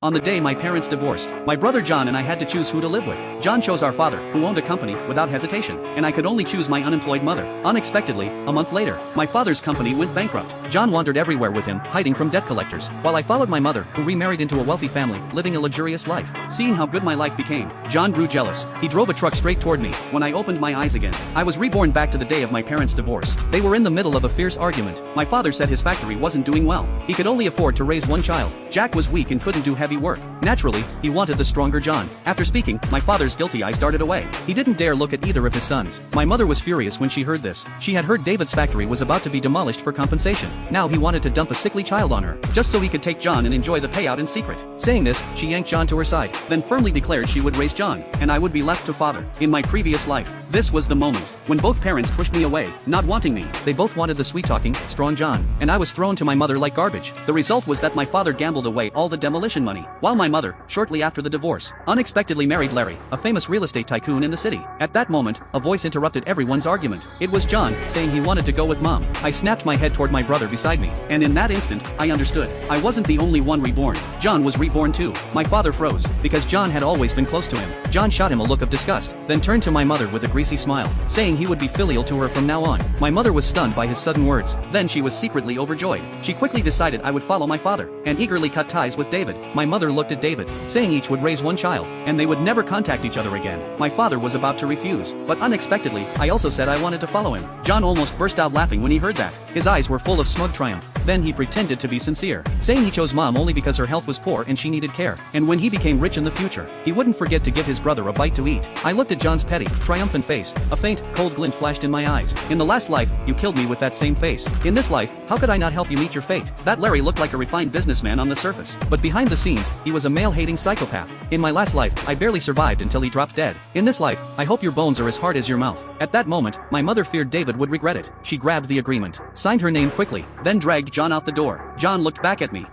On the day my parents divorced, my brother John and I had to choose who to live with. John chose our father, who owned a company, without hesitation, and I could only choose my unemployed mother. Unexpectedly, a month later, my father's company went bankrupt. John wandered everywhere with him, hiding from debt collectors, while I followed my mother, who remarried into a wealthy family, living a luxurious life. Seeing how good my life became, John grew jealous. He drove a truck straight toward me. When I opened my eyes again, I was reborn back to the day of my parents' divorce. They were in the middle of a fierce argument. My father said his factory wasn't doing well. He could only afford to raise one child. Jack was weak and couldn't do heavy work. Naturally, he wanted the stronger John. After speaking, my father's guilty eyes darted away. He didn't dare look at either of his sons. My mother was furious when she heard this. She had heard David's factory was about to be demolished for compensation. Now he wanted to dump a sickly child on her, just so he could take John and enjoy the payout in secret. Saying this, she yanked John to her side, then firmly declared she would raise John, and I would be left to father. In my previous life, this was the moment when both parents pushed me away, not wanting me. They both wanted the sweet-talking, strong John, and I was thrown to my mother like garbage. The result was that my father gambled away all the demolition money, while my mother, shortly after the divorce, unexpectedly married Larry, a famous real estate tycoon in the city. At that moment, a voice interrupted everyone's argument. It was John, saying he wanted to go with mom. I snapped my head toward my brother beside me, and in that instant, I understood. I wasn't the only one reborn. John was reborn too. My father froze, because John had always been close to him. John shot him a look of disgust, then turned to my mother with a greasy smile, saying he would be filial to her from now on. My mother was stunned by his sudden words. Then she was secretly overjoyed. She quickly decided I would follow my father, and eagerly cut ties with David. My mother looked at David, saying each would raise one child, and they would never contact each other again. My father was about to refuse, but unexpectedly, I also said I wanted to follow him. John almost burst out laughing when he heard that. His eyes were full of smug triumph. Then he pretended to be sincere, saying he chose mom only because her health was poor and she needed care, and when he became rich in the future, he wouldn't forget to give his brother a bite to eat. I looked at John's petty, triumphant face. A faint, cold glint flashed in my eyes. In the last life, you killed me with that same face. In this life, how could I not help you meet your fate? That Larry looked like a refined businessman on the surface, but behind the scenes, he was a male-hating psychopath. In my last life, I barely survived until he dropped dead. In this life, I hope your bones are as hard as your mouth. At that moment, my mother feared David would regret it. She grabbed the agreement, signed her name quickly, then dragged John out the door. John looked back at me.